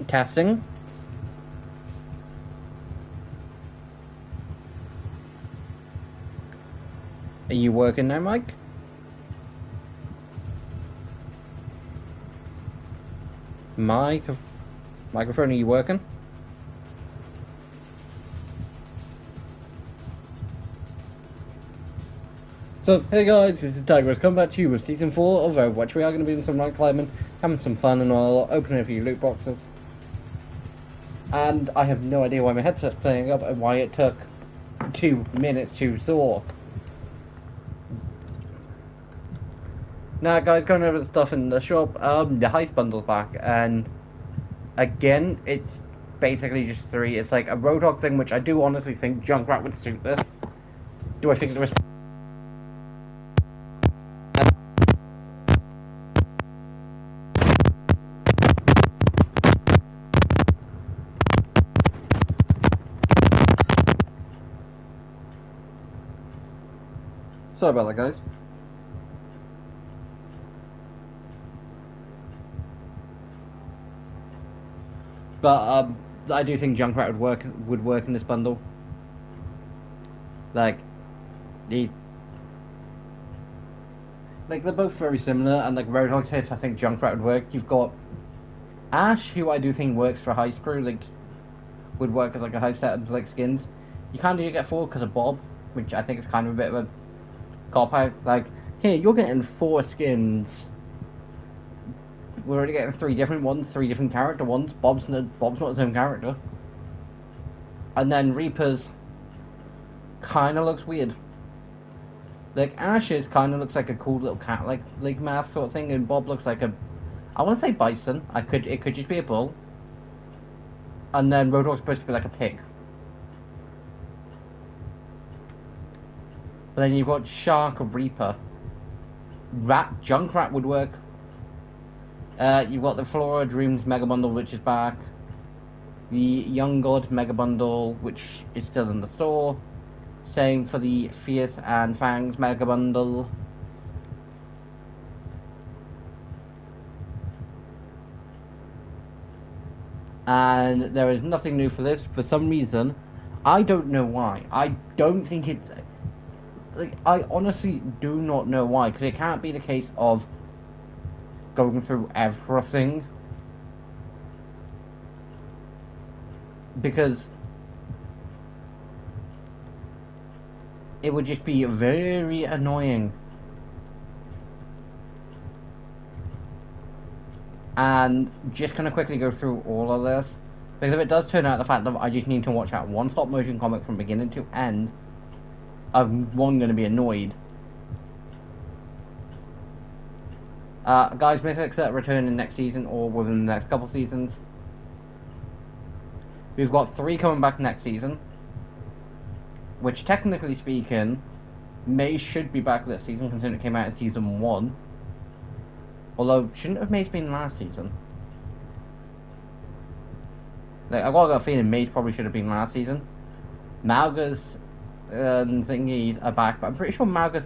Testing. Are you working now, Mike? Microphone, are you working? So, hey guys, this is Tigress coming back to you with Season 4 of Overwatch. We are going to be doing some rank climbing, having some fun, and all, opening a few loot boxes. And I have no idea why my headset's playing up and why it took 2 minutes to sort. Now, guys, going over the stuff in the shop, the heist bundle's back, and again, it's basically just 3. It's like a Roadhog thing, which I do honestly think Junkrat would suit this. Do I think there is... Sorry about that, guys. But I do think Junkrat would work in this bundle. Like they're both very similar, and like Roadhog's hit, I think Junkrat would work. You've got Ash, who I do think works for heist crew, like would work as like a heist set of like skins. You kind of get 4 because of Bob, which I think is kind of a bit of a cop out. Like, here you're getting 4 skins. We're already getting 3 different ones, 3 different character ones. Bob's not the same character. And then Reaper's kind of looks weird. Like Ash's kind of looks like a cool little cat like mask sort of thing, and Bob looks like a, I want to say bison. It could just be a bull. And then Roadhog's supposed to be like a pig. But then you've got Shark Reaper. Junkrat would work. You've got the Flora Dreams Mega Bundle, which is back. The Young God Mega Bundle, which is still in the store. Same for the Fierce and Fangs Mega Bundle. And there is nothing new for this. For some reason, I don't know why. I don't think it's... Like, I honestly do not know why. Because it can't be the case of going through everything. Because it would just be very annoying. And just kind of quickly go through all of this. Because if it does turn out the fact that I just need to watch out one stop motion comic from beginning to end, I'm going to be annoyed. Guys, Mythics that return in next season or within the next couple seasons. We've got 3 coming back next season, which technically speaking, Maze should be back this season considering it came out in season 1. Although, shouldn't have Maze been last season? Like, I've got a feeling Maze probably should have been last season. Malga's thingies are back, but I'm pretty sure Malga...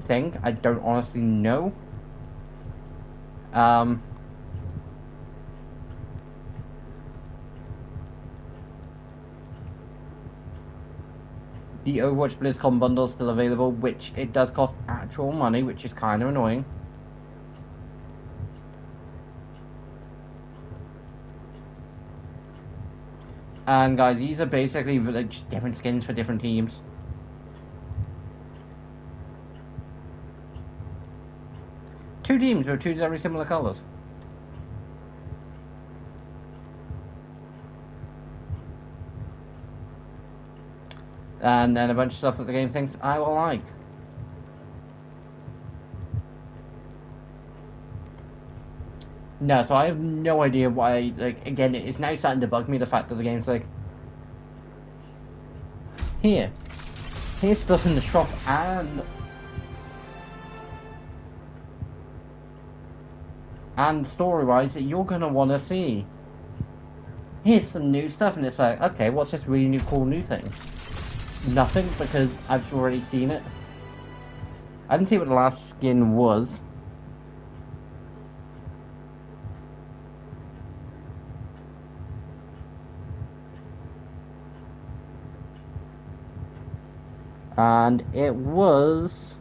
I don't honestly know. The Overwatch BlizzCon bundle is still available, which it does cost actual money, which is kind of annoying. And guys, these are basically like just different skins for different teams. Two teams with 2 very similar colours. And then a bunch of stuff that the game thinks I will like. No, so I have no idea why, like, again, it's now starting to bug me, the fact that the game's like, here's stuff in the shop, and story-wise that you're gonna want to see. Here's some new stuff, and it's like, okay, what's this really new, cool new thing? Nothing, because I've already seen it. I didn't see what the last skin was. And it was...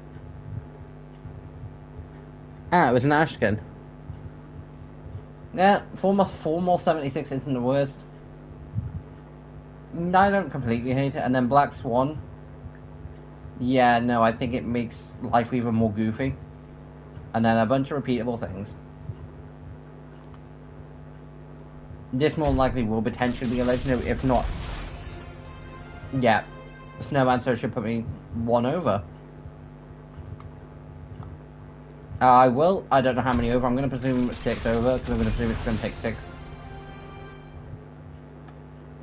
it was an Ash skin. Yeah, four more 76 isn't the worst. I don't completely hate it. And then Black Swan. Yeah, no, I think it makes life even more goofy. And then a bunch of repeatable things. This more likely will potentially be a legendary, if not... Yeah, Snowman so should put me 1 over. I will. I don't know how many over. I'm going to presume 6 over, because I'm going to presume it's going to take 6.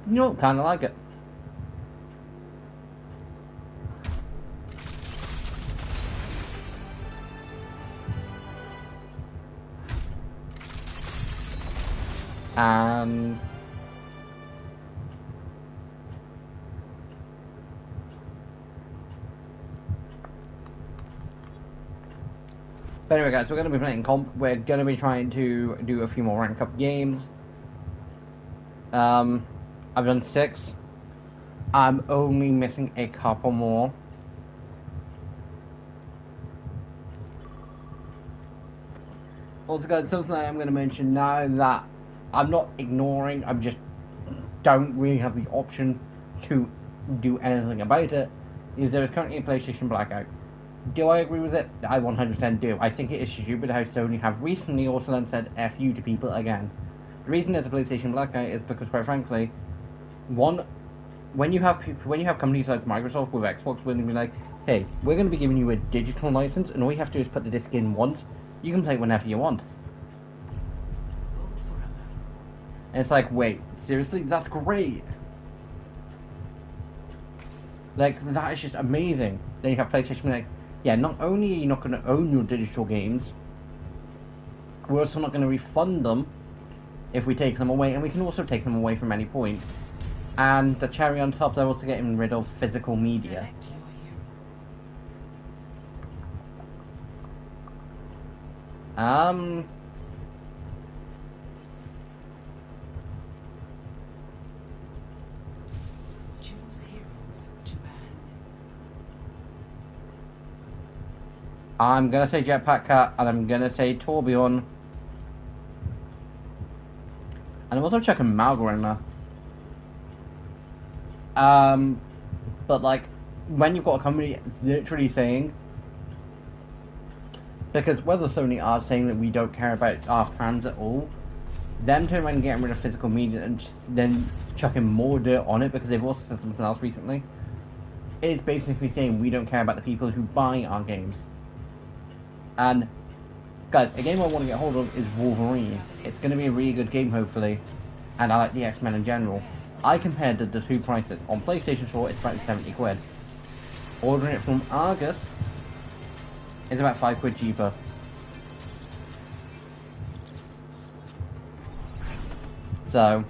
You know, kind of like it. And... But anyway, guys, we're going to be playing comp. We're going to be trying to do a few more rank up games. I've done 6. I'm only missing a couple more. Also, guys, something I am going to mention now that I'm not ignoring, I just don't really have the option to do anything about it, is there is currently a PlayStation blackout. Do I agree with it? I 100% do. I think it is stupid how Sony have recently also then said F you to people again. The reason there's a PlayStation blackout is because, quite frankly, one, when you have companies like Microsoft with Xbox willing to be like, hey, we're going to be giving you a digital license, and all you have to do is put the disc in once, you can play it whenever you want. And it's like, wait, seriously? That's great. Like, that is just amazing. Then you have PlayStation like, yeah, not only are you not going to own your digital games, we're also not going to refund them if we take them away, and we can also take them away from any point. And the cherry on top, they're also getting rid of physical media. I'm gonna say Jetpack Cat, and I'm gonna say Torbjorn. And I'm also checking Malgor in there. But like, when you've got a company literally saying, because whether Sony are saying that we don't care about our fans at all, them turning around and getting rid of physical media and just then chucking more dirt on it, because they've also said something else recently, it's basically saying we don't care about the people who buy our games. And guys, a game I want to get hold of is Wolverine. It's going to be a really good game, hopefully, and I like the X-Men in general. I compared the two prices. On PlayStation 4, it's about 70 quid. Ordering it from Argus is about 5 quid cheaper. So,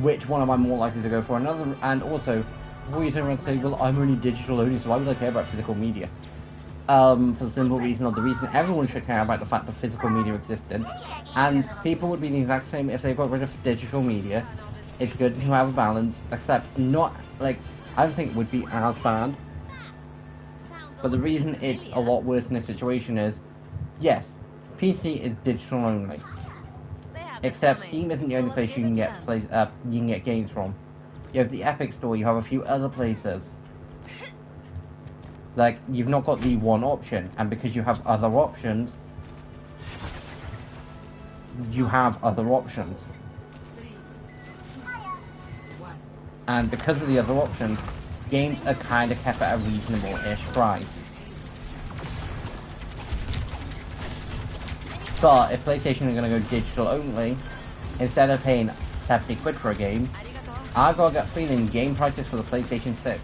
which one am I more likely to go for? Another, and also, before you turn around and say, well, I'm only digital only, so why would I care about physical media? For the simple reason of the reason everyone should care about the fact that physical media existed, and people would be the exact same if they got rid of digital media. It's good to have a balance, except not, like, I don't think it would be as bad. But the reason it's a lot worse in this situation is, yes, PC is digital only. Except Steam isn't the only place you can get games from. You have the Epic Store, you have a few other places. Like, you've not got the one option, and because you have other options, you have other options. And because of the other options, games are kind of kept at a reasonable-ish price. But if PlayStation are going to go digital only, instead of paying 70 quid for a game, I've got a gut feeling game prices for the PlayStation 6,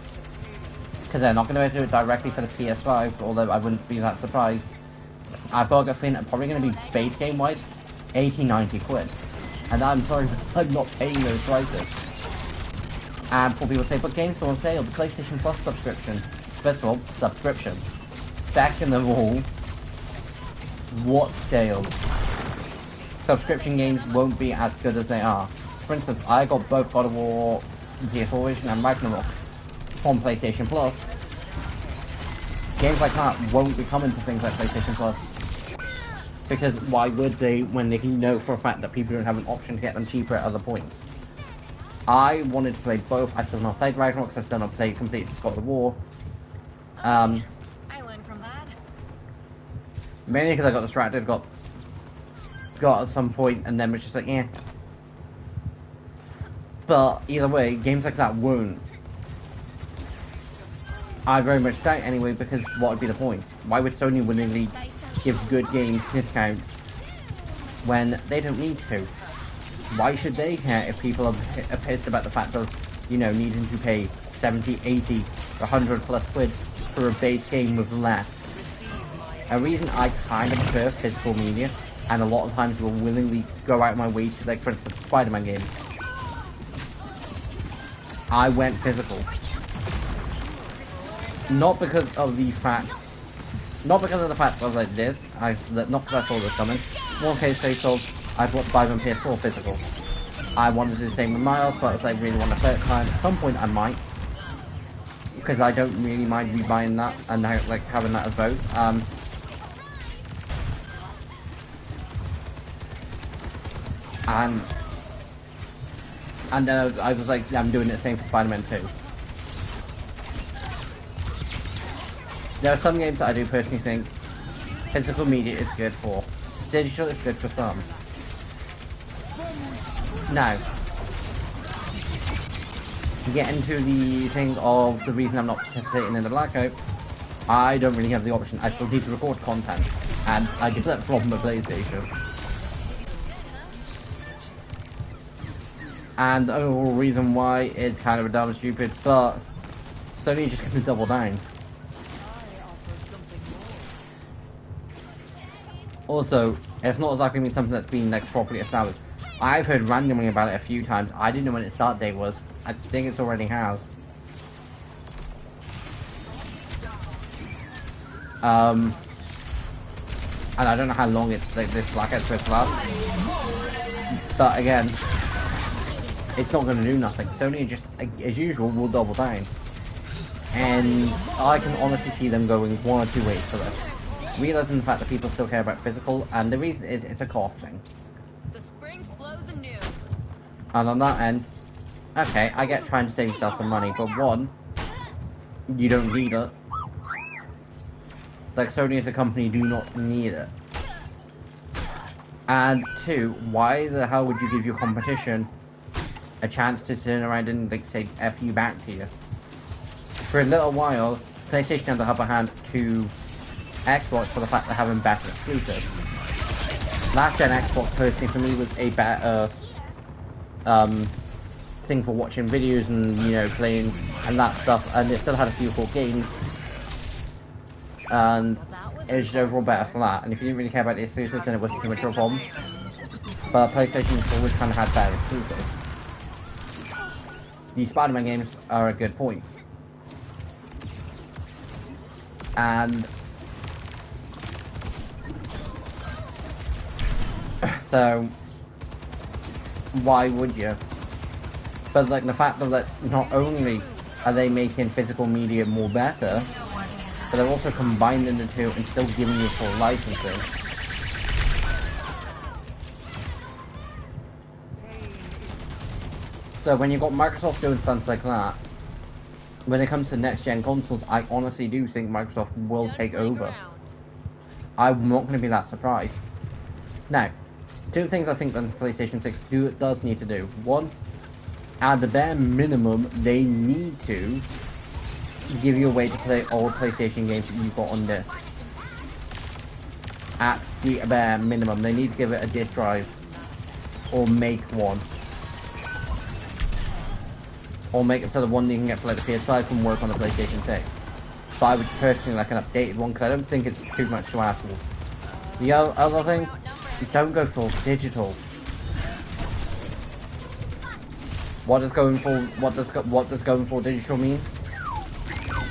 because they're not going to be able to do it directly for the PS5, although I wouldn't be that surprised. I've got a gut feeling they're probably going to be base game wise 80-90 quid. And I'm sorry, but I'm not paying those prices. And before people say, but games are on sale, the PlayStation Plus subscription. First of all, subscription. Second of all, what sales? Subscription games won't be as good as they are. For instance, I got both God of War PS4 Edition and Ragnarok from PlayStation Plus, games like that won't be coming to things like PlayStation Plus. Because why would they, when they can know for a fact that people don't have an option to get them cheaper at other points? I wanted to play both. I still not played Ragnarok because I still not played completely God of War. I learned from that. Mainly because I got distracted, got at some point, and then was just like, yeah. But either way, games like that won't. I very much doubt anyway, because what would be the point? Why would Sony willingly give good games discounts when they don't need to? Why should they care if people are pissed about the fact of, you know, needing to pay 70, 80, 100 plus quid for a base game with less? A reason I kind of prefer physical media, and a lot of times will willingly go out my way to, like, for instance, Spider-Man games. I went physical. Not because of the fact I was like this, not because I saw this coming. More case they sold, I bought buy on PS4 physical. I wanted to do the same with Miles, but I was like, really want to play it time. At some point I might. Because I don't really mind rebuying that and now, like, having that as both. And then I was like, yeah, I'm doing the same for Spider-Man 2. There are some games that I do personally think physical media is good for. Digital is good for some. Now, to get into the thing of the reason I'm not participating in the blackout, I don't really have the option. I still need to record content, and I get that from the PlayStation. And the overall reason why is kind of dumb and stupid, but Sony just gonna double down. Also, it's not exactly been something that's been, like, properly established. I've heard randomly about it a few times. I didn't know when its start date was. I think it's already has. And I don't know how long it's, like, this blackout's supposed to last. But again, it's not going to do nothing. Sony just, as usual, will double down. And I can honestly see them going one or two ways for this. Realizing the fact that people still care about physical, and the reason is it's a cost thing. The spring flows anew. And on that end, okay, I get trying to save yourself some money, but one, you don't need it. Like, Sony as a company do not need it. And two, why the hell would you give your competition a chance to turn around and, like, say F you back to you? For a little while, PlayStation had the upper hand to Xbox for the fact they're having better exclusives. Last gen Xbox personally for me was a better thing for watching videos and, you know, playing and that stuff, and it still had a few cool games, and it was just overall better for that. And if you didn't really care about the exclusives, then it wasn't too much of a problem. But PlayStation's always kind of had better exclusives. The Spider-Man games are a good point. And so, why would you? But, like, the fact that not only are they making physical media more better, but they're also combining the two and still giving you full licensing. So when you've got Microsoft doing stunts like that, when it comes to next-gen consoles, I honestly do think Microsoft will take over. I'm not going to be that surprised. Now, two things I think that PlayStation 6 does need to do. One, at the bare minimum, they need to give you a way to play all PlayStation games that you've got on disc. At the bare minimum, they need to give it a disc drive, or make one. Or make it so the one you can get for, like, the PS5 can work on the PlayStation 6. But I would personally like an updated one, because I don't think it's too much to ask for. The other thing, don't go full digital. What does going full digital mean?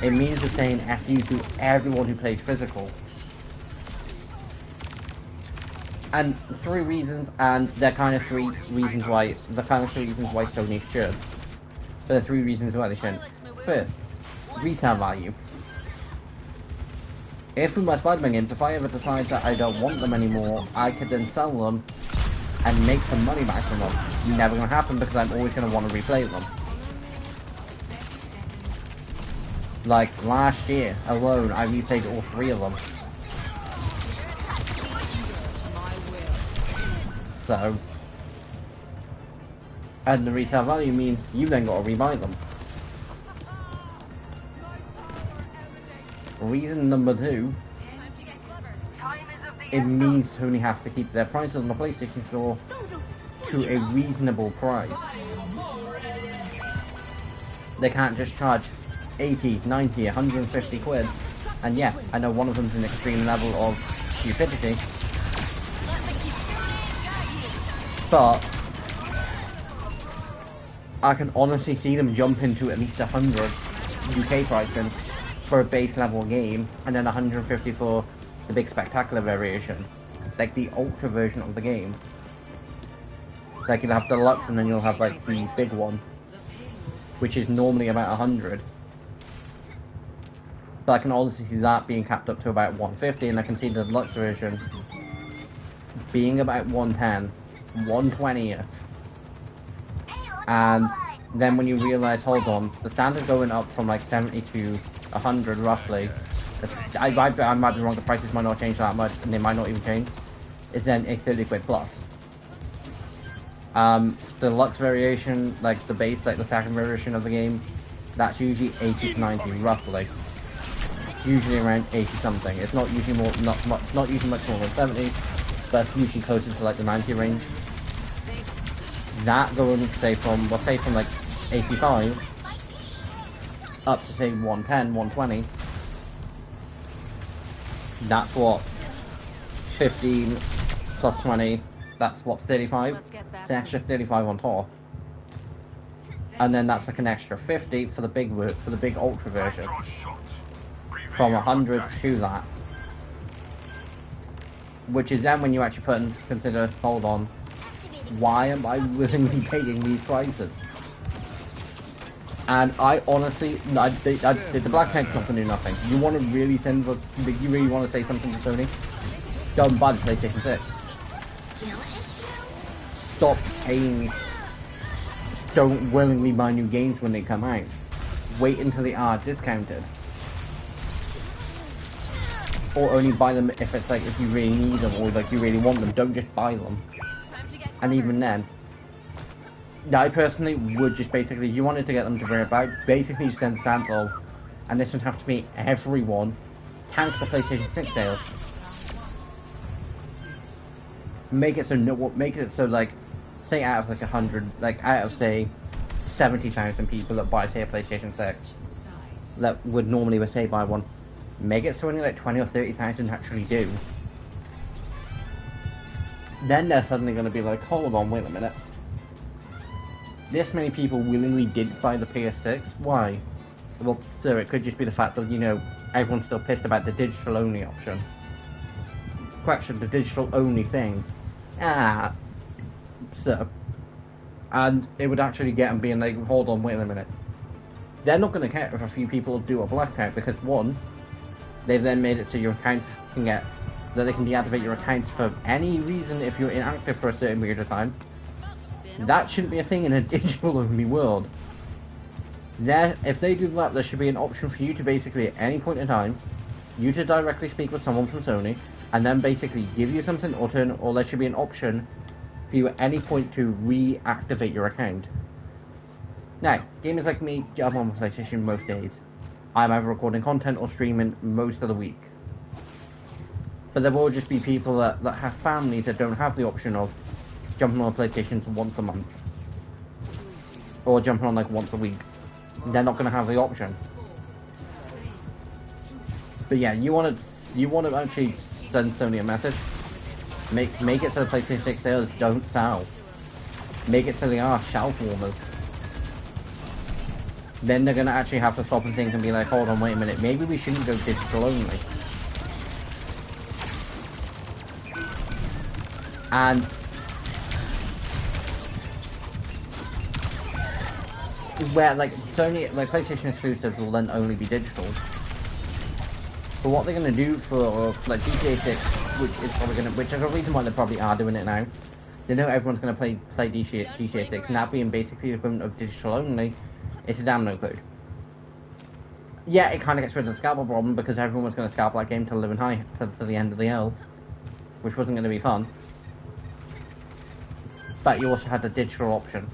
It means the saying F you to everyone who plays physical. And three reasons, and they're kind of three reasons why Sony should. But there are three reasons why they shouldn't. First, resale value. If we must buy them games, if I ever decide that I don't want them anymore, I could then sell them and make some money back from them. Never gonna happen because I'm always gonna want to replay them. Like last year alone, I replayed all 3 of them. So, and the resale value means you then got to rebuy them. Reason number 2, it means Sony has to keep their prices on the PlayStation Store to a reasonable price. They can't just charge 80, 90, 150 quid. And yeah, I know one of them's an extreme level of stupidity. But I can honestly see them jump into at least 100 UK pricing for a base level game, and then 150 for the big spectacular variation, like the ultra version of the game. Like you'll have the deluxe, and then you'll have like the big one, which is normally about 100. But I can honestly see that being capped up to about 150, and I can see the deluxe version being about 110, 120th. And then when you realise, hold on, the standard going up from like 70 to 100 roughly, I might be wrong, the prices might not change that much, and they might not even change, it's then a 30 quid plus. The deluxe variation, like the base, like the second version of the game, that's usually 80 to 90 roughly. Usually around 80 something. It's not usually more, not usually much more than 70, but usually closer to like the 90 range. That going say from, well, say from like 85 up to say 110, 120. That's what 15 plus 20. That's what 35. It's an extra 35 on top, and then that's like an extra 50 for the big ultra version. From 100 to that, which is then when you actually put and consider, hold on, why am I willingly paying these prices? And I honestly, the Black Tank's not going to do nothing. You want to really you really want to say something to Sony? Don't buy the PlayStation 6. Stop paying. Don't willingly buy new games when they come out. Wait until they are discounted. Or only buy them if it's like, if you really need them or like you really want them. Don't just buy them. And even then, I personally would just basically, you wanted to get them to bring it back, basically just send stance of, and this would have to be everyone, tank the PlayStation 6 sales. Make it so like, say out of like 100, like out of say 70,000 people that buy say a PlayStation 6, that would normally say buy one, make it so only like 20 or 30,000 actually do. Then they're suddenly going to be like, hold on, wait a minute. This many people willingly did buy the PS6, why? Well, sir, it could just be the fact that, you know, everyone's still pissed about the digital only option. Correction, the digital only thing. So. And it would actually get them being like, hold on, wait a minute. They're not going to care if a few people do a blackout, because one, they've then made it so your accounts can get, that they can deactivate your accounts for any reason if you're inactive for a certain period of time. That shouldn't be a thing in a digital only world. If they do that, there should be an option for you to basically, at any point in time, you to directly speak with someone from Sony, and then basically give you something, or there should be an option for you at any point to reactivate your account. Now, gamers like me, I'm on PlayStation most days. I'm either recording content or streaming most of the week. But there will just be people that have families that don't have the option of jumping on a PlayStation once a month. Or jumping on like once a week. They're not going to have the option. But yeah, you want to actually send Sony a message. Make it so the PlayStation 6 sales don't sell. Make it so they are shelf warmers. Then they're going to actually have to stop and think and be like, hold on, wait a minute, maybe we shouldn't go digital only. And where like Sony, like PlayStation exclusives will then only be digital. But what they're gonna do for like GTA 6, which is a reason why they probably are doing it now. They know everyone's gonna play GTA 6, and that being basically the equivalent of digital only. It's a damn no code. Yeah, it kind of gets rid of the scalper problem because everyone was gonna scalp that game to live in high to the end of the L, which wasn't gonna be fun. But you also had the digital option.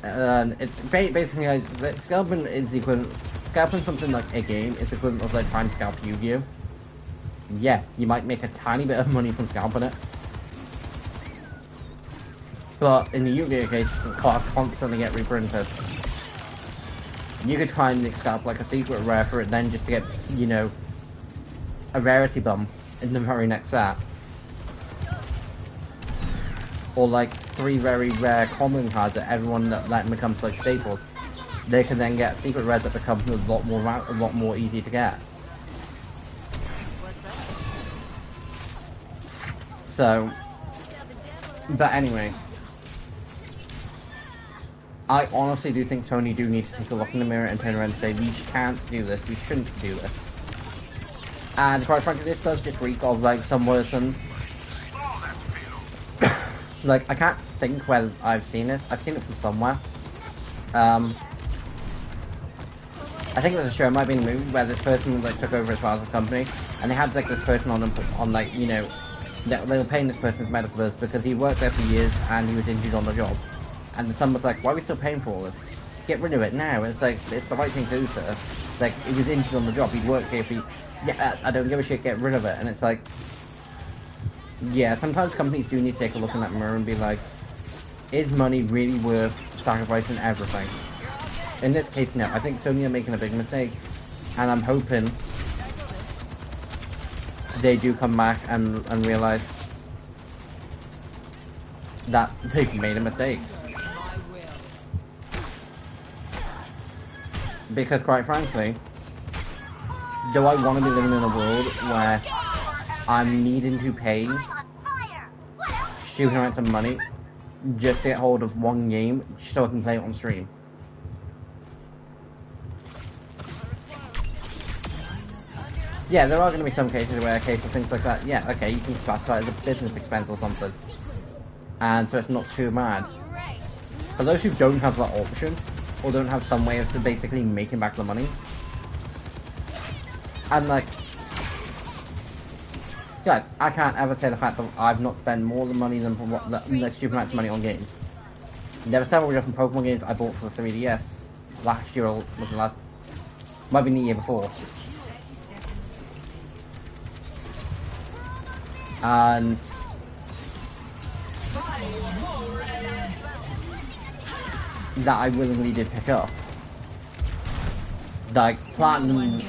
It's basically, guys, scalping is the equivalent. Scalping something like a game is the equivalent of like trying to scalp Yu-Gi-Oh. Yeah, you might make a tiny bit of money from scalping it, but in the Yu-Gi-Oh case, the cards constantly get reprinted. You could try and scalp like a secret rare for it, then just to get, you know, a rarity bump in the very next set. Or like 3 very rare common cards that everyone that becomes like staples. They can then get secret rares that become a lot more easy to get. So, but anyway, I honestly do think Sony do need to take a look in the mirror and turn around and say, we can't do this, we shouldn't do this. And quite frankly, this does just reek of like some person. Like, I can't think where I've seen this. I've seen it from somewhere. I think there's a show, it might be in a movie, where this person like took over as father's company, and they had like this person on like, you know, they were paying this person's medical bills because he worked there for years and he was injured on the job. And the son was like, why are we still paying for all this? Get rid of it now. And it's like, it's the right thing to do, sir. Like, he was injured on the job, he'd worked here for, yeah, I don't give a shit, get rid of it. And it's like, yeah, sometimes companies do need to take a look in that mirror and be like, is money really worth sacrificing everything? In this case, no. I think Sony are making a big mistake, and I'm hoping they do come back and realize that they've made a mistake. Because quite frankly, do I want to be living in a world where I'm needing to pay stupid amounts of money just to get hold of one game so I can play it on stream? Yeah, there are going to be some cases where things like that, yeah, okay, you can classify it as a business expense or something. And so it's not too bad. For those who don't have that option, or don't have some way of basically making back the money, and like, guys, I can't ever say the fact that I've not spent more than money than like stupid amounts of money on games. There were several different Pokemon games I bought for the 3DS last year, or was it last? Might be the year before. And that I willingly did pick up. Like platinum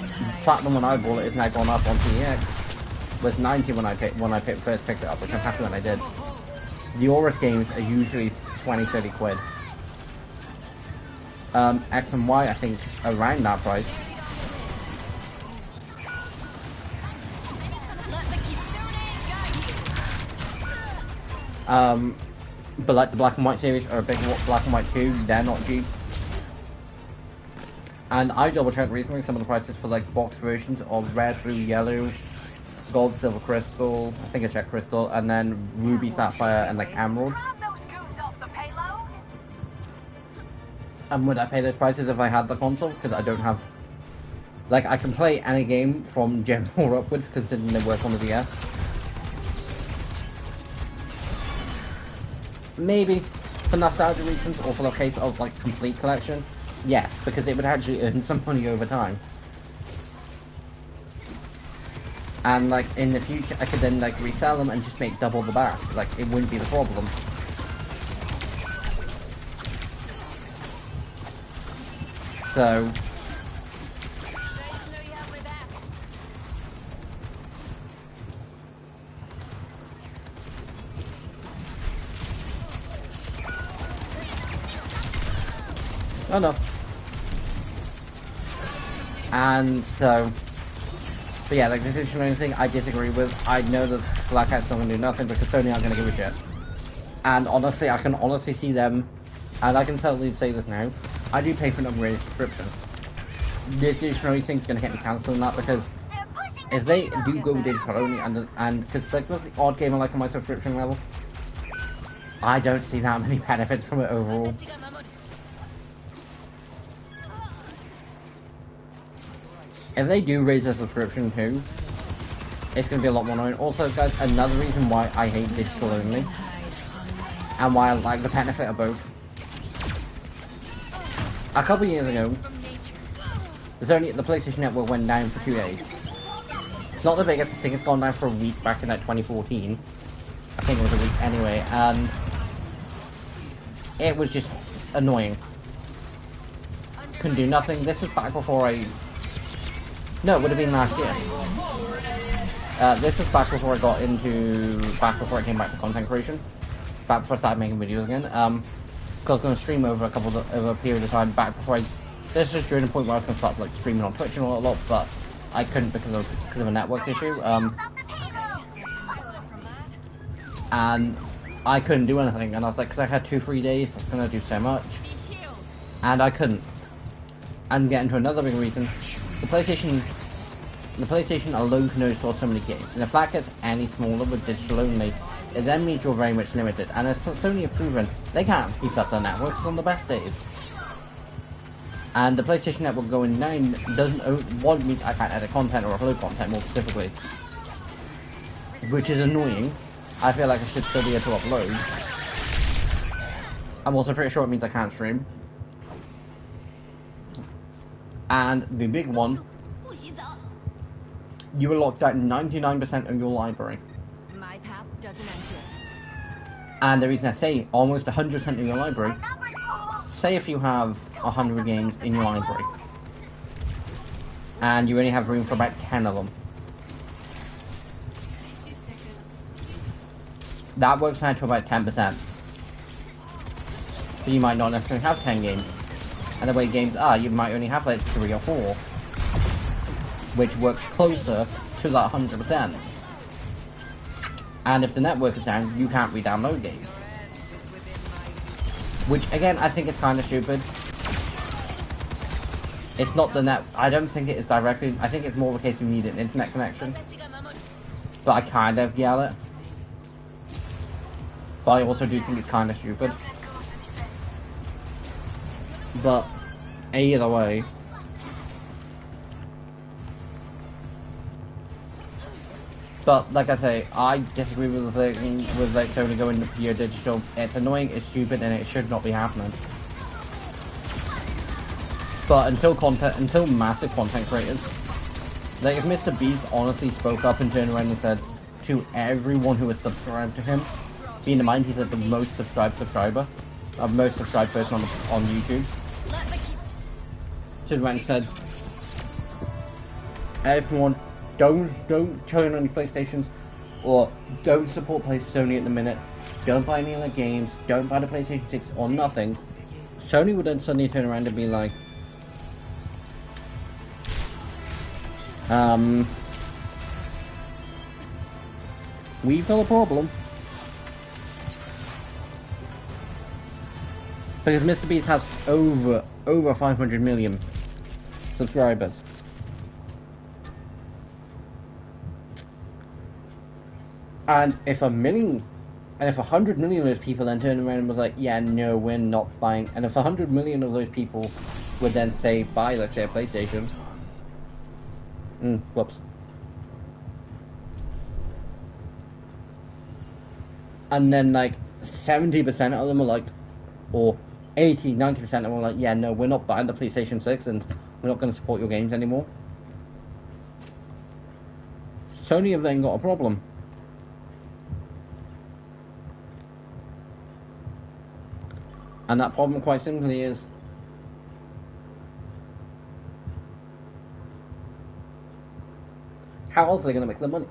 when I bought it is now gone up on PX. Was 90 when I first picked it up, which I'm happy when I did. The Aorus games are usually 20-30 quid. X and Y I think around that price. But like the Black and White series are a big Black and White 2, they're not cheap. And I double checked recently some of the prices for like box versions of Red, Blue, Yellow, Gold, Silver, Crystal, I think I checked Crystal, and then Ruby, Sapphire, and like Emerald. And would I pay those prices if I had the console? Because I don't have... Like, I can play any game from Gen 4 upwards, considering they work on the DS. Maybe for nostalgia reasons, or for the case of like complete collection, yes, because it would actually earn some money over time. And like in the future, I could then like resell them and just make double the back. Like it wouldn't be the problem. So. Oh no. And so, but yeah, like the digital only thing I disagree with. I know that Black Hat's not going to do nothing because Sony aren't going to give a shit. And honestly, I can honestly see them, and I can totally say this now, I do pay for an upgraded subscription. This digital only thing's going to get me cancelled on that, because if they do go digital only, and because like with the odd game I like on my subscription level, I don't see that many benefits from it overall. If they do raise the subscription too, it's going to be a lot more annoying. Also, guys, another reason why I hate digital only, and why I like the benefit of both. A couple years ago, the PlayStation Network went down for 2 days. It's not the biggest, I think it's gone down for a week back in like 2014. I think it was a week anyway, and it was just annoying. Couldn't do nothing. This was back before I... No, it would have been last year. This was back before I got into... Back before I came back to content creation. Back before I started making videos again. Because I was going to stream over a period of time back before I... This was during the point where I was going to start like streaming on Twitch and all that lot, but I couldn't because of a network issue. And I couldn't do anything, and I was like, because I had 2 free days, I was going to do so much. And I couldn't. And get into another big reason, the PlayStation alone can only store so many games, and if that gets any smaller with digital only, it then means you're very much limited. And as Sony have proven, they can't keep up their networks on the best days. And the PlayStation Network going down one means I can't edit content or upload content more specifically, which is annoying. I feel like I should still be able to upload. I'm also pretty sure it means I can't stream. And the big one, you will locked out 99% of your library. My path doesn't end here. And the reason I say almost 100% of your library, say if you have 100 games in your library, and you only have room for about 10 of them. That works out to about 10%. But you might not necessarily have 10 games. And the way games are, you might only have like 3 or 4. Which works closer to that 100%. And if the network is down, you can't re-download games. Which again, I think is kind of stupid. It's not the net, I don't think it is directly, I think it's more of a case you need an internet connection. But I kind of yell it. But I also do think it's kind of stupid. But either way, but like I say, I disagree with the thing with like Sony going pure digital. It's annoying, it's stupid, and it should not be happening. But until massive content creators, like if Mr. Beast honestly spoke up and turned around and said to everyone who was subscribed to him, being in mind he's like the most subscribed subscriber, most subscribed person on YouTube. Turned around and said, everyone, don't turn on your PlayStations, or don't support Sony at the minute. Don't buy any of their games. Don't buy the PlayStation 6 or nothing. Sony would then suddenly turn around and be like, we've got a problem. Because Mr. Beast has over 500 million subscribers. And if 100 million of those people then turned around and was like, yeah, no, we're not buying, and if 100 million of those people would then say, buy, let's say, a PlayStation, whoops. And then like 70% of them are like, or 80, 90% of them are like, yeah, no, we're not buying the PlayStation 6 and we're not going to support your games anymore. Sony have then got a problem. And that problem quite simply is, how else are they going to make their money?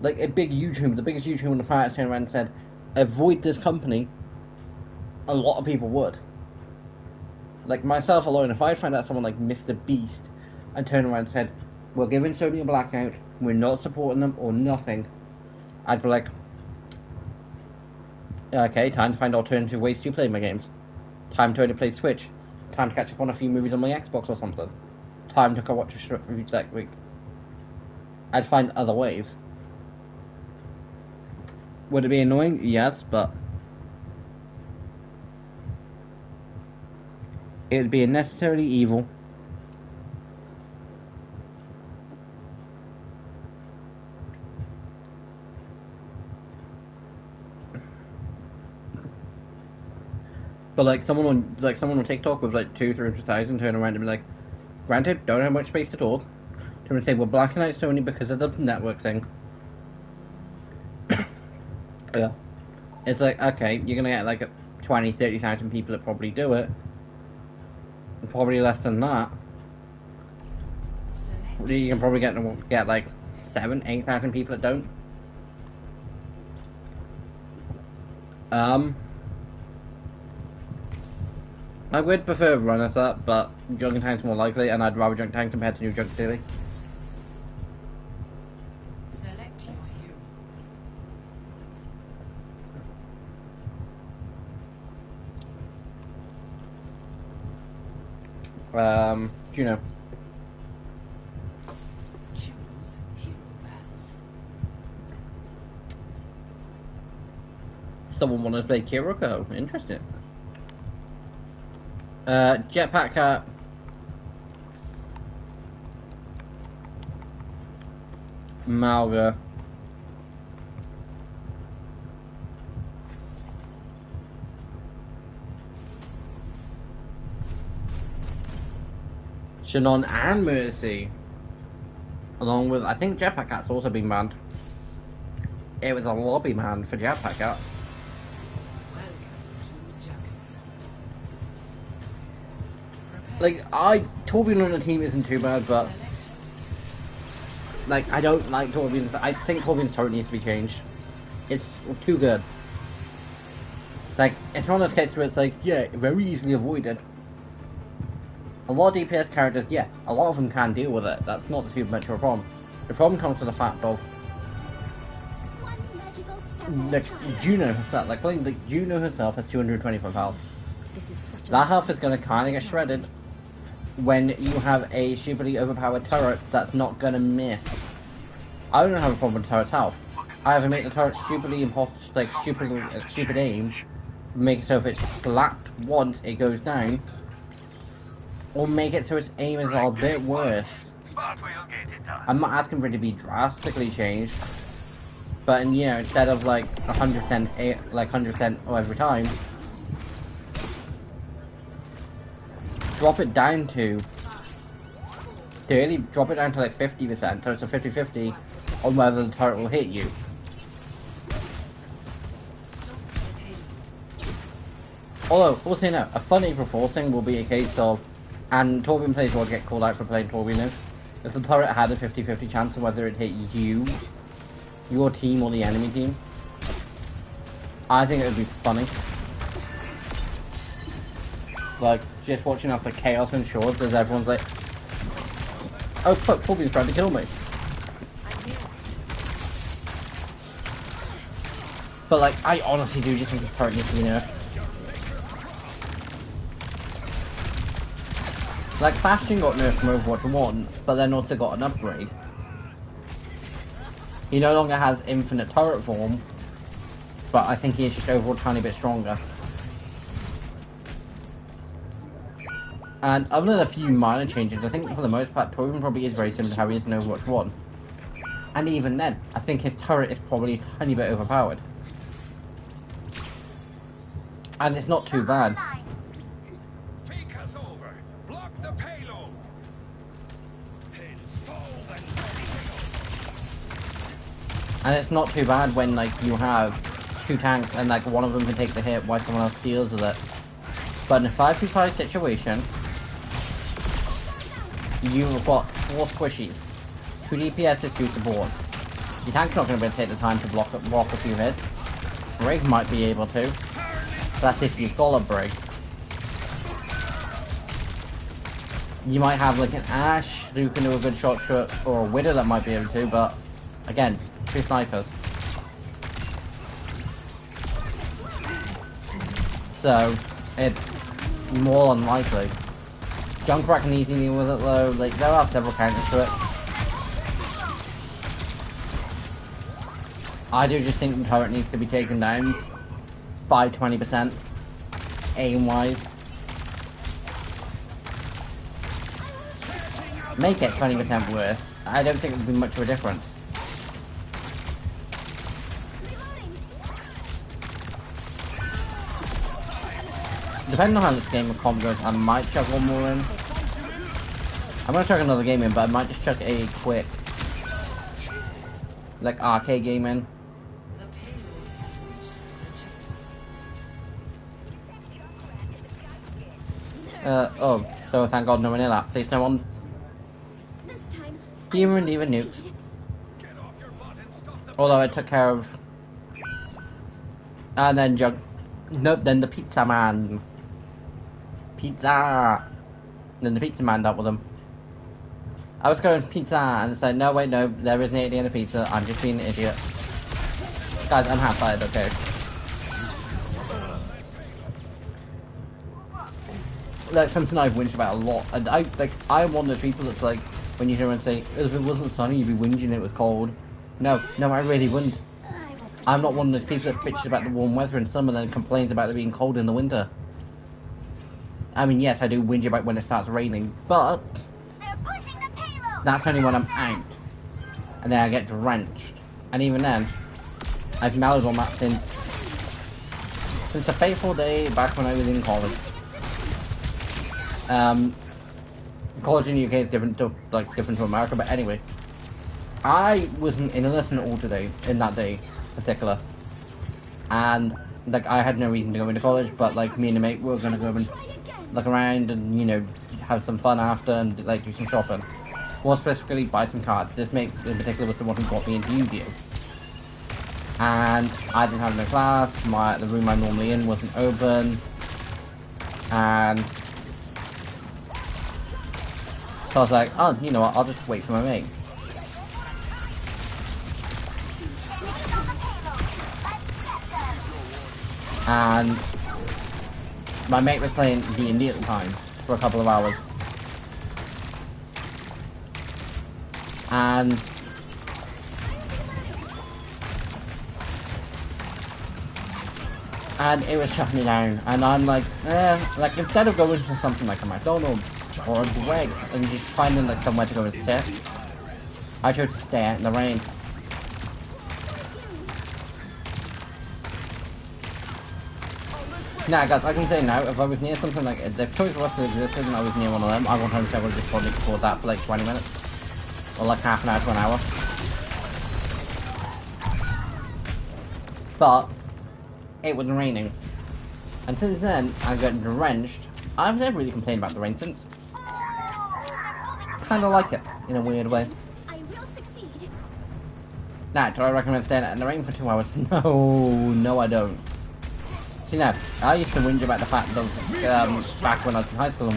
Like a big YouTuber, the biggest YouTuber on the planet turned around and said, avoid this company, a lot of people would. Like myself alone, if I found out someone like Mr. Beast and turned around and said, we're giving Sony a blackout, we're not supporting them or nothing, I'd be like, Okay, time to find alternative ways to play my games. Time to only play Switch. Time to catch up on a few movies on my Xbox or something. Time to go watch a short review that week. I'd find other ways. Would it be annoying? Yes, but it would be a necessary evil. But like someone on TikTok with like 200,000 turn around and be like, granted, don't have much space to talk. To say we're blacking out Sony because of the network thing. Yeah. It's like, okay, you're gonna get like 20, 30,000 people that probably do it. Probably less than that. You can probably get like 7,000, 8,000 people that don't. I would prefer Runners Up, but Junkentine's more likely, and I'd rather Junkentine compared to New Junk City. Select your hero. Juno. Choose hero battles. Someone wanted to play Kiriko. Interesting. Jetpack Cat. Malga. Shannon and Mercy. Along with, I think Jetpack Cat's also been banned. It was a lobby ban for Jetpack Cat. Like, Torbjorn on the team isn't too bad, but like, I don't like Torbjorn's. I think Torbjorn's turret needs to be changed. It's too good. Like, it's one of those cases where it's like, yeah, very easily avoided. A lot of DPS characters, yeah, a lot of them can deal with it. That's not too much of a problem. The problem comes to the fact of like Juno herself. Like, Juno herself has 225 health. That health is going to kind of get shredded when you have a stupidly overpowered turret that's not going to miss. I don't have a problem with turret's health. I either make the turret stupid aim, make it so if it's slapped once it goes down, or make it so its aim is a bit worse. I'm not asking for it to be drastically changed, but instead of like 100% every time, drop it down to like 50%, so it's a 50-50 on whether the turret will hit you. Although, we'll see now, a fun April Fool's thing will be a case of, and Torbjorn players will get called out for playing Torbjorn now, if the turret had a 50-50 chance of whether it hit you, your team, or the enemy team. I think it would be funny. Like, just watching after chaos and shorts as everyone's like, oh fuck, Torbjorn's trying to kill me. But like, I honestly do just think this turret needs to be nerfed. Like, Bastion got nerfed from Overwatch 1, but then also got an upgrade. He no longer has infinite turret form, but I think he is just overall a tiny bit stronger. And other than a few minor changes, I think for the most part, Torbjorn probably is very similar to how he is in Overwatch 1. And even then, I think his turret is probably a tiny bit overpowered. And it's not too bad. And it's not too bad when like you have two tanks and like one of them can take the hit while someone else deals with it. But in a 5v5 situation, you've got 4 squishies, 2 DPS, 2 support. Your tank's not going to be able to take the time to block a few hits. Brig might be able to. That's if you've got a Brig. You might have like an Ashe who can do a good shot to it, or a Widow that might be able to, but again, 2 snipers. So, it's more unlikely. Junkrat can easily deal with it though, like, there are several counters to it. I do just think the turret needs to be taken down by 20%, aim-wise. Make it 20% worse. I don't think it would be much of a difference. Depending on how this game of comp goes, I might chuck one more in. I'm gonna chuck another game in, but I might just chuck a quick, like, arcade game in. Oh, so thank God no one in that. Please no one. Demon and even nukes. Although I took care of. And then Nope, then the pizza man. Pizza! Then the pizza man dealt with them. I was going pizza and said, no, wait, no, there isn't anything in the pizza. I'm just being an idiot. Guys, I'm half-fired, okay. That's something I've whinged about a lot. And I'm one of those people that's like, when you hear someone say, if it wasn't sunny, you'd be whinging it was cold. No, I really wouldn't. I'm not one of those people that bitches about the warm weather in summer and then complains about it being cold in the winter. I mean, yes, I do whinge about when it starts raining, but that's only when I'm out. And then I get drenched. And even then, I've mellowed on that since a fateful day back when I was in college. College in the UK is different to America, but anyway. I was in a lesson all today, in that day in particular. And, like, I had no reason to go into college, but, like, me and a mate were gonna go and look around and, you know, have some fun after and, like, do some shopping. More specifically, buy some cards. This mate in particular was the one who got me into Yu-Gi-Oh! And I didn't have no class, the room I'm normally in wasn't open, and so I was like, oh, you know what, I'll just wait for my mate. And my mate was playing D&D at the time for a couple of hours. And it was shutting me down, and I'm like, like, instead of going to something like a McDonald's or a Greg and just finding like somewhere to go and sit, I chose to stay out in the rain. Nah, guys, I can say now, if I was near something like, if the choice was to exist and I was near one of them, I 100% would have just probably explored that for like 20 minutes. Or like half an hour to an hour. But it was raining. And since then, I got drenched. I've never really complained about the rain since. Kinda like it, in a weird way. Now, do I recommend staying in the rain for 2 hours? No, I don't. See now, I used to whinge about the fact that back when I was in high school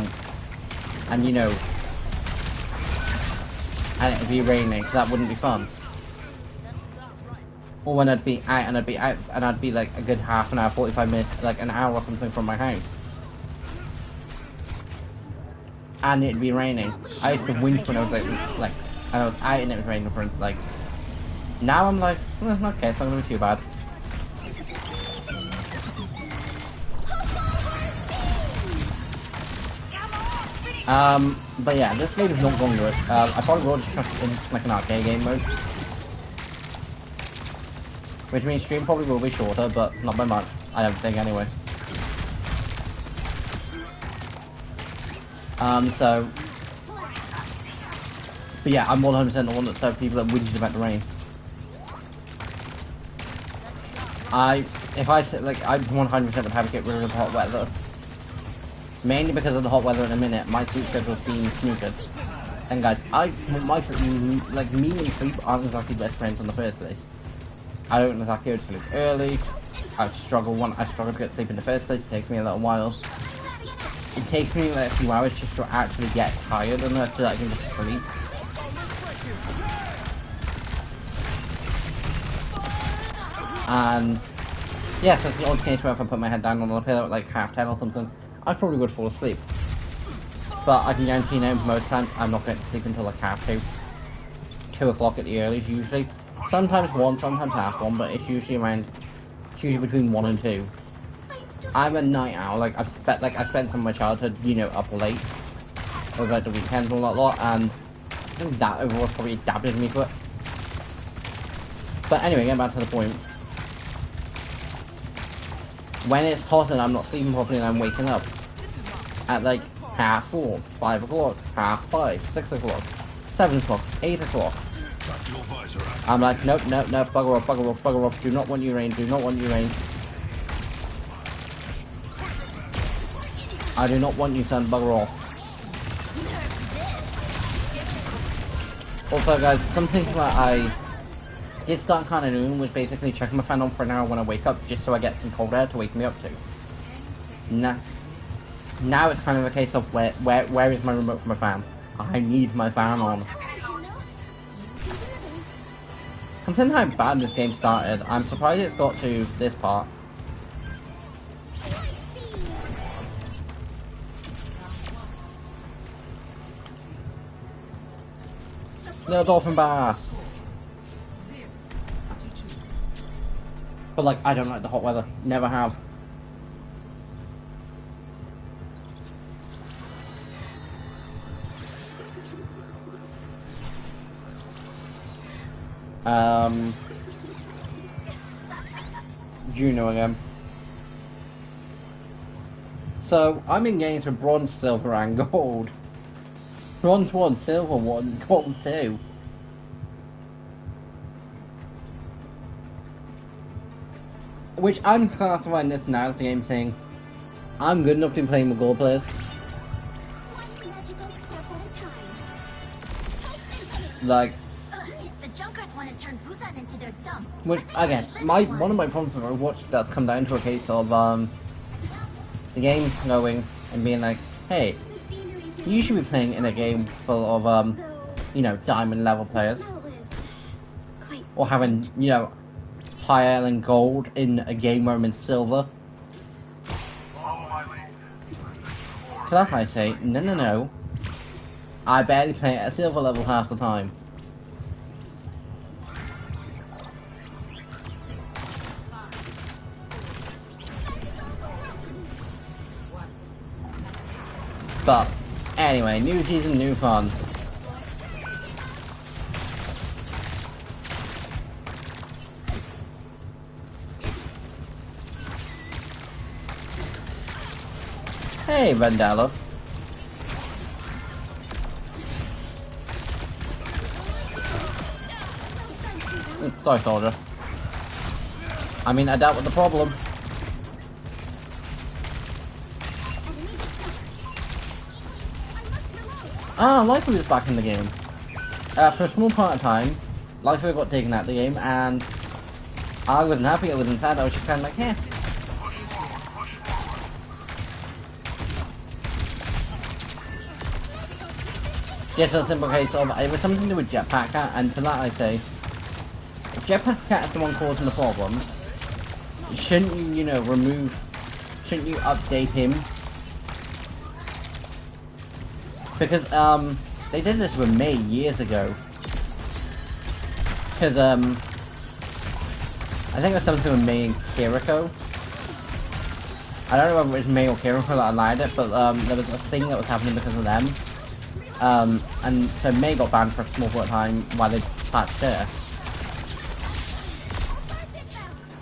and you know, and it'd be raining, so that wouldn't be fun. Or when I'd be out and I'd be like a good half an hour, 45 minutes, like an hour or something from my house. And it'd be raining. I used to whinge when I was like, and I was out and it was raining for like, now I'm like, okay, it's not gonna be too bad. But yeah, this game is not going good. I probably will just chuck it in like an arcade game mode. Which means stream probably will be shorter, but not by much. I don't think anyway. So... But yeah, I'm 100% the one that serves people that whinges about the rain. If I said, like, I 100% would have to get rid of the hot weather. Mainly because of the hot weather in a minute, my sleep schedule's being snookered. And guys, me and sleep aren't exactly best friends in the first place. I don't exactly go to sleep early. I struggle to get sleep in the first place. It takes me a little while. It takes me like a few hours just to actually get tired enough so that I can just sleep. And Yes, that's the odd case where if I put my head down on a pillow at like 10:30 or something, I probably would fall asleep. But I can guarantee now most times I'm not going to sleep until like 2:30. 2 o'clock at the earliest usually. Sometimes 1, sometimes 1:30, but it's usually between 1 and 2. I'm a night owl, like I spent some of my childhood, you know, up late over like the weekends and a lot, and I think that overall probably adapted me to it. But anyway, getting back to the point. When it's hot and I'm not sleeping properly and I'm waking up at like 4:30, 5 o'clock, 5:30, 6 o'clock, 7 o'clock, 8 o'clock. I'm like, nope, bugger off, do not want you rain, I do not want you, son, bugger off. Also, guys, something that I did start kind of doing was basically checking my fan on for an hour when I wake up, just so I get some cold air to wake me up to. Now it's kind of a case of where is my remote for my fan? I need my fan on. Considering how bad this game started, I'm surprised it's got to this part. Little dolphin bath. But like, I don't like the hot weather. Never have. Juno again. So, I'm in games with bronze, silver, and gold. Bronze 1, silver 1, gold 2. Which I'm classifying this now as the game saying, I'm good enough to be playing with gold players. Like, which again, one of my problems with Overwatch that's come down to a case of the game going and being like, hey, you should be playing in a game full of you know, diamond level players, or having, you know, higher than gold in a game where I'm in silver. So that's why I say, no. I barely play at a silver level half the time. But, anyway, new season, new fun. Hey, Vandala. Sorry, soldier. I mean, I dealt with the problem. Ah, Lifeweaver was back in the game. For a small part of time, Lifeweaver got taken out of the game, and I wasn't happy, I wasn't sad, I was just kind of like, eh. Just a simple case of, it was something to do with Jetpack Cat, and to that I say, if Jetpack Cat is the one causing the problem, shouldn't you, you know, shouldn't you update him? Because, they did this with May years ago. Because, I think it was something with May and Kiriko. I don't know whether it was May or Kiriko that allowed it, but, there was a thing that was happening because of them. And so May got banned for a small point of time while they patched her.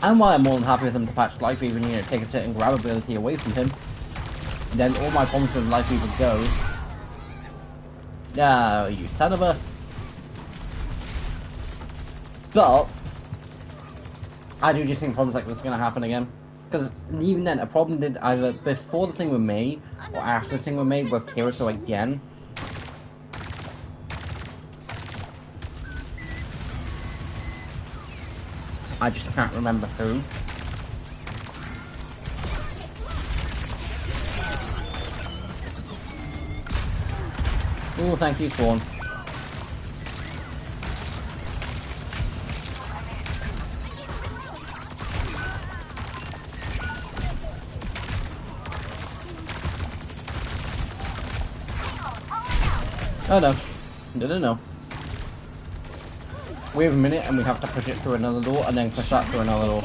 And while I'm more than happy with them to patch Lifeweaver and, you know, take a certain grab ability away from him, then all my problems with Lifeweaver go. No, you son of a... But I do just think problems like this are going to happen again. Because even then, a problem did either before the thing with May, or after the thing with May with Kirito again. I just can't remember who. Oh, thank you, Spawn. Oh no. No. We have a minute and we have to push it through another door and then push that through another door.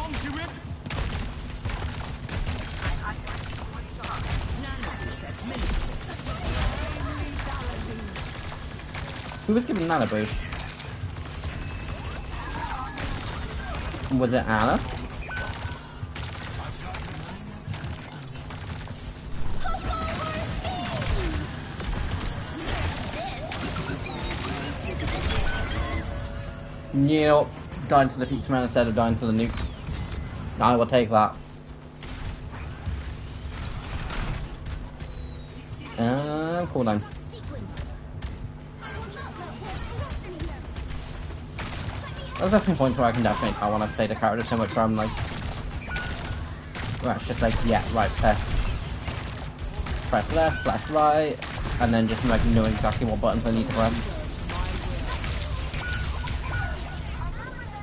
Who was given Nana boost? Was it Anna? You know, dying to the pizza man instead of dying to the nuke. I will take that. Cool down. There's definitely points where I can definitely tell when I've played a character so much where I'm like, where it's just like, yeah, right, press left, press right, and then just like knowing exactly what buttons I need to press.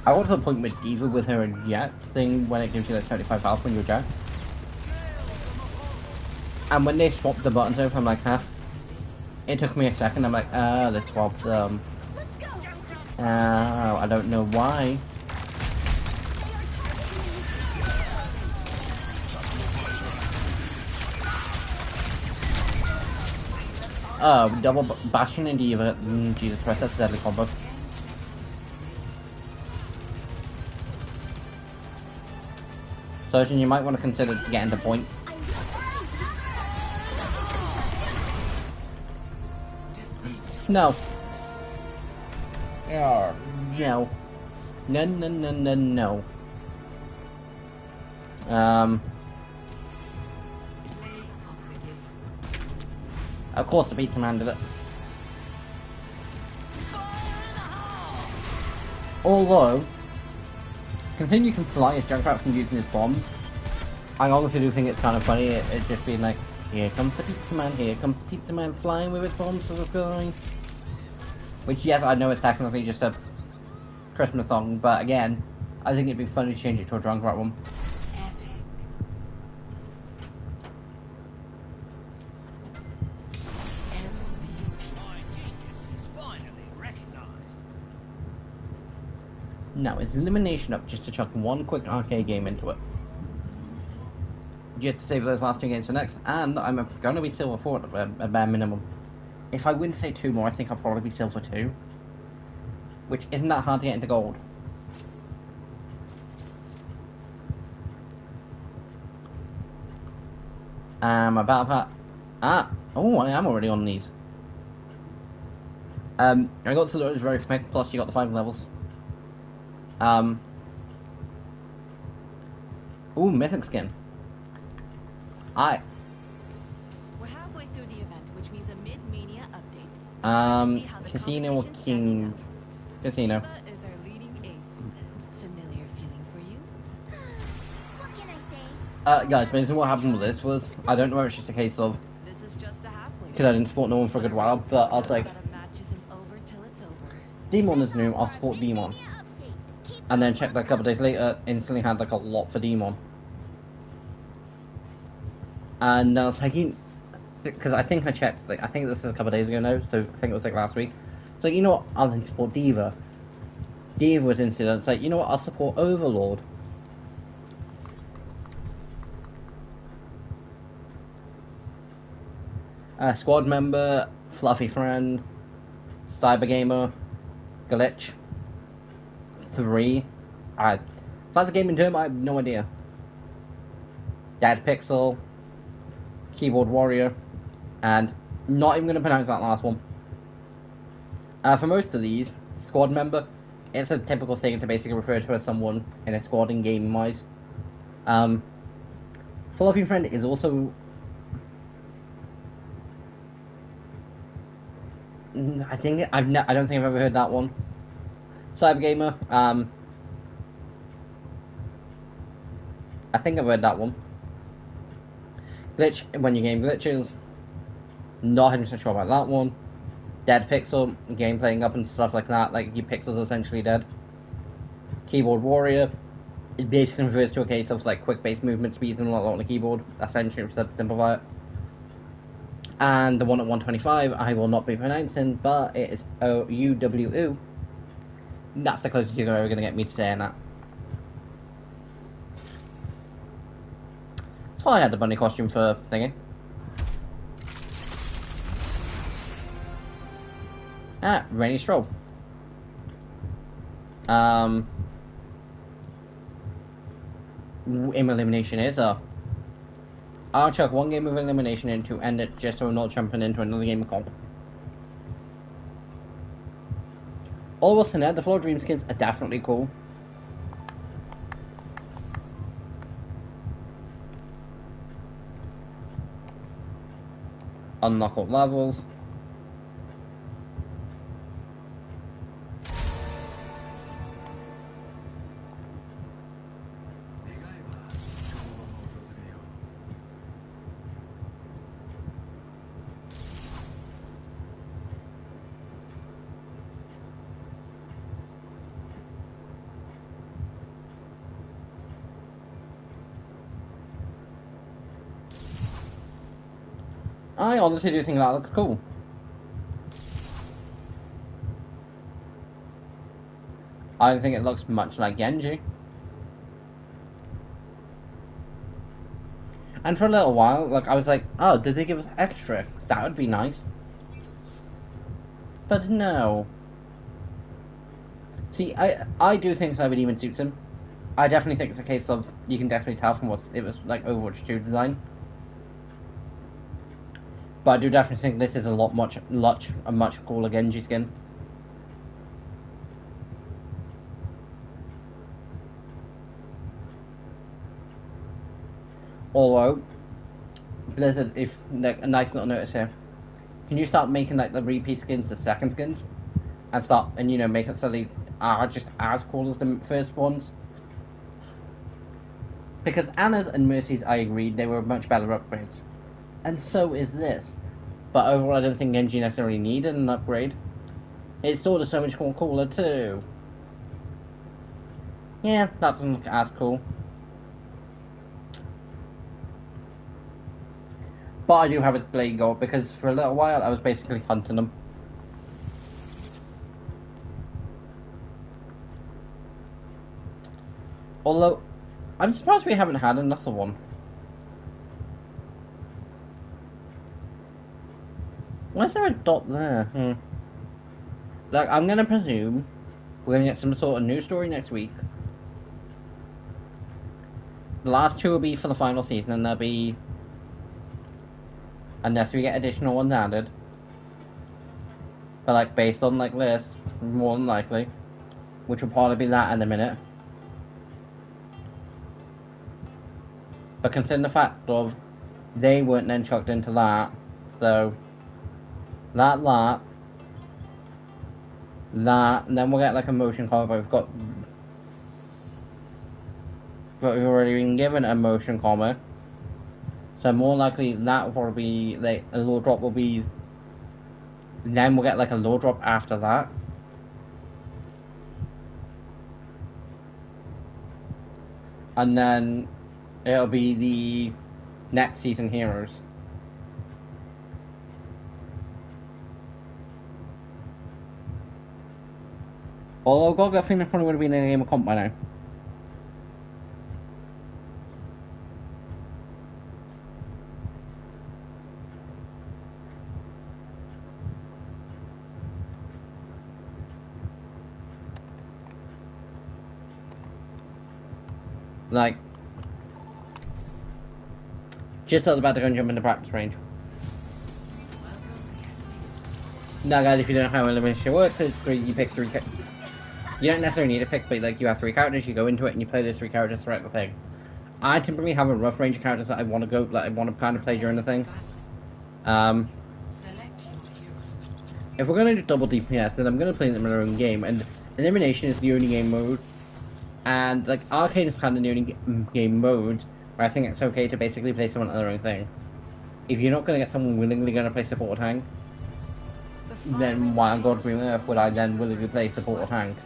I got to the point with Diva with her jet thing when it gives you like 75 health when you're jet. And when they swapped the buttons over, I'm like, huh? It took me a second, I'm like, they swapped them. I don't know why. Double Bastion and Diva. Jesus Christ, that's a deadly combo. So, you might want to consider getting the point. No. Oh, no. No. Of course the pizza man did it. Although, considering you can fly as Junkrat from using his bombs, I honestly do think it's kind of funny, it just being like, here comes the pizza man flying with his bombs to the sky. Which, yes, I know it's technically just a Christmas song, but again, I think it'd be funny to change it to a Junkrat one. Now, is elimination up just to chuck one quick arcade game into it? Just to save those last two games for next, and I'm going to be silver 4 at a bare minimum. If I win, say 2 more, I think I'll probably be silver 2. Which isn't that hard to get into gold. My battle pack. Oh, I am already on these. I got to those very quick, plus you got the 5 levels. Ooh, mythic skin. We're halfway through the event, which means a mid-mania update. Casino or King? Casino. Is our leading ace. Familiar feeling for you? What can I say? Guys, basically what happened with this was, I don't know if it's just a case of, This is just a halfway. because I didn't support no one for a good while, but I was like, Match isn't over till it's over. Demon is new, I'll support Demon. And then checked like a couple days later, instantly had like a lot for Demon. And I was like, because I think I checked, like, I think this was a couple days ago now, so I think it was like last week. So, you know what, I'll then support Diva. Diva was instant, it's like, you know what, I'll support Overlord. Squad member, Fluffy Friend, Cyber Gamer, Glitch. 3. If that's a gaming term, I have no idea. Dead Pixel, Keyboard Warrior, and not even going to pronounce that last one. For most of these, squad member, it's a typical thing to basically refer to as someone in a squad in game wise. Fluffy Friend is also, I don't think I've ever heard that one. Cyber Gamer, I think I've heard that one. Glitch, when your game glitches, not 100% sure about that one. Dead Pixel, game playing up and stuff like that, like your pixels essentially dead. Keyboard Warrior, it basically refers to a case of like quick based movement speeds and a lot on the keyboard, essentially to simplify it. And the one at 125, I will not be pronouncing, but it is OUWU. That's the closest you're ever going to get me to saying that. So I had the bunny costume for thingy. Rainy Stroll. Aim elimination is I'll chuck one game of elimination in to end it just so I'm not jumping into another game of comp. All of us the Floor Dream skins are definitely cool. Unlock up levels. I honestly do think that looks cool. I think it looks much like Genji. And for a little while, like, I was like, oh, did they give us extra? That would be nice. But no. See, I do think Cyber Demon suits him. I definitely think it's a case of, you can definitely tell from what it was like Overwatch 2 design. But I do definitely think this is a much cooler Genji skin. Although, Blizzard, if like a nice little notice here, can you start making like the repeat skins the second skins, and you know make it so they are just as cool as the first ones? Because Anna's and Mercy's, I agree, they were much better upgrades. And so is this. But overall, I don't think Genji necessarily needed an upgrade. It's sort of so much more cooler too. Yeah, that doesn't look as cool. But I do have his blade gold because for a little while I was basically hunting him. Although, I'm surprised we haven't had another one. Why is there a dot there? Like, I'm gonna presume we're gonna get some sort of new story next week. The last two will be for the final season, and they'll be, unless we get additional ones added. But like, based on like this, more than likely. Which will probably be that in a minute. But considering the fact of they weren't then chucked into that, so that, and then we'll get like a motion combo. But we've already been given a motion combo, so more likely that will probably be like a low drop will be. Then we'll get like a low drop after that. And then it'll be the next season heroes. Although I've got that feeling I probably would have been in a game of comp by now. Like, just I was about to go and jump into practice range. Now guys, if you don't know how elimination works, it's three, you pick three, you don't necessarily need to pick, but like, you have three characters, you go into it and you play those three characters throughout the thing. I typically have a rough range of characters that I want to go, that I want to kind of play during the thing. If we're going to do double DPS, then I'm going to play them in their own game, and elimination is the only game mode. And like, Arcane is kind of the only game mode where I think it's okay to basically play someone on their own thing. If you're not going to get someone willingly going to play support or tank, then why on God's green earth would I then willingly play support or tank?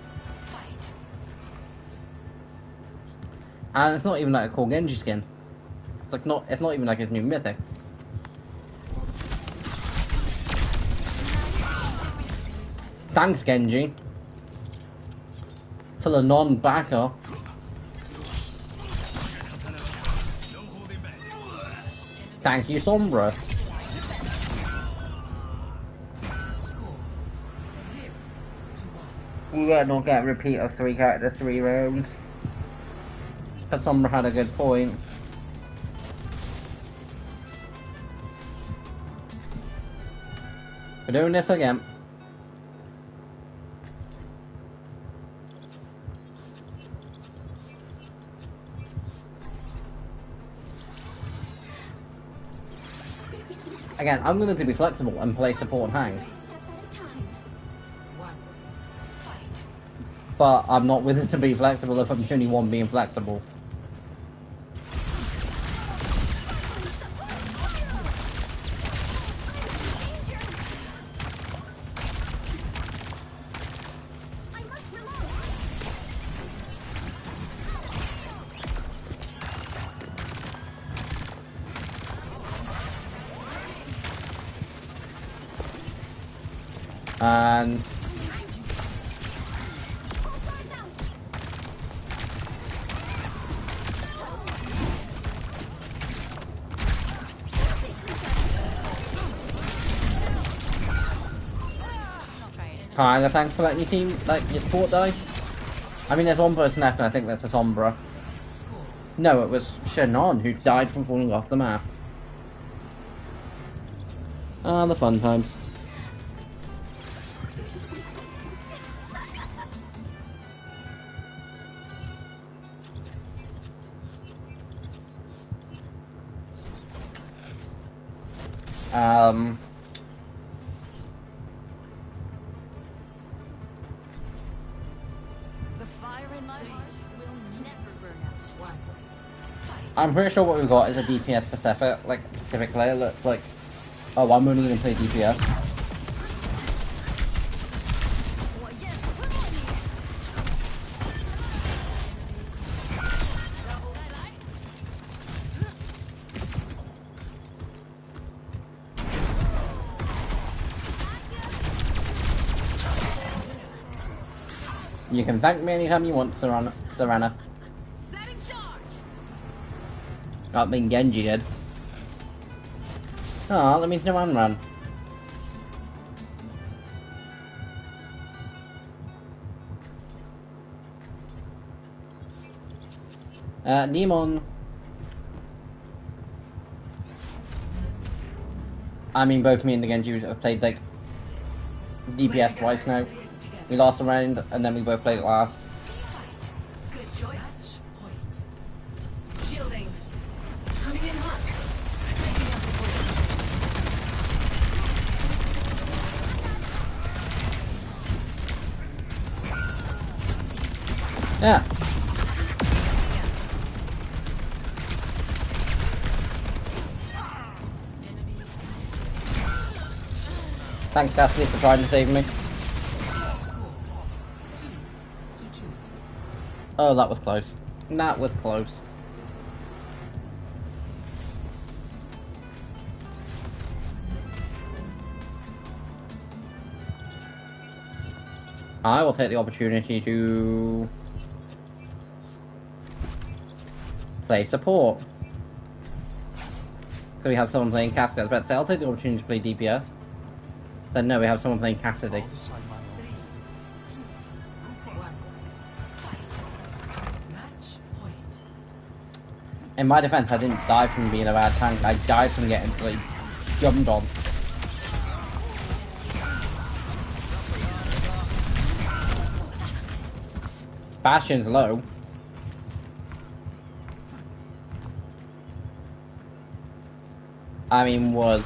And it's not even like a cool Genji skin. It's not even like his new mythic. Thanks, Genji. For the non-backer. Thank you, Sombra. We better not get a repeat of 3 character 3 rounds. But Sombra had a good point. We're doing this again. Again, I'm willing to be flexible and play support and hang. But I'm not willing to be flexible if I'm the only one being flexible. And kinda thanks for letting your team, like, your support die. I mean, there's one person left and I think that's a Sombra. No, it was Shannon who died from falling off the map. Ah, the fun times. The fire in my heart will never burn out. I'm pretty sure what we've got is a DPS Pacific, like, typically, like, oh, I'm only going to play DPS. You can thank me anytime you want, Serana. Setting charge. That being Genji did. Oh, that means no one run. Demon. I mean, both me and the Genji have played, like, DPS twice now. We lost a round, and then we both played it last. Good choice. Point. Shielding. Coming in hot. Taking out the point. Yeah. Thanks, Cassidy, for trying to save me. Oh, that was close. That was close. I will take the opportunity to play support. So we have someone playing Cassidy. I was about to say, I'll take the opportunity to play DPS. Then no, we have someone playing Cassidy. In my defense, I didn't die from being a bad tank. I died from getting, like, jumped on. Bastion's low. I mean, was.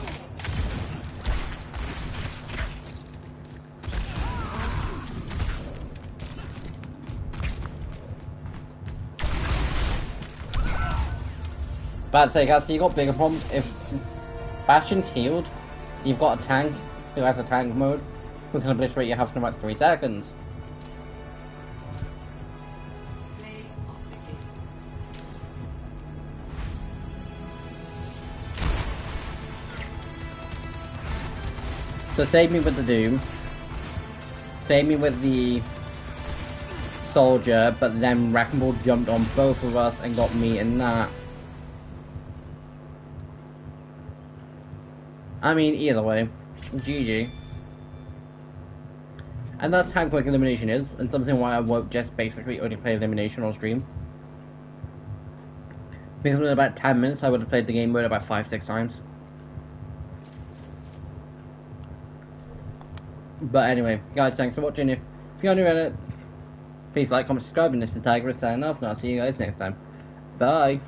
Bad say, guys, you got bigger problems. If Bastion's healed, you've got a tank who has a tank mode who can obliterate your health in about 3 seconds. So save me with the Doom. Same me with the soldier, but then Wrecking Ball jumped on both of us and got me in that. I mean, either way, GG. And that's how quick elimination is, and something why I won't just basically only play elimination on stream. Because in about 10 minutes I would have played the game mode about 5-6 times. But anyway, guys, thanks for watching. If you're new in it, please like, comment, subscribe, and this is Tiger signing off, and I'll see you guys next time. Bye!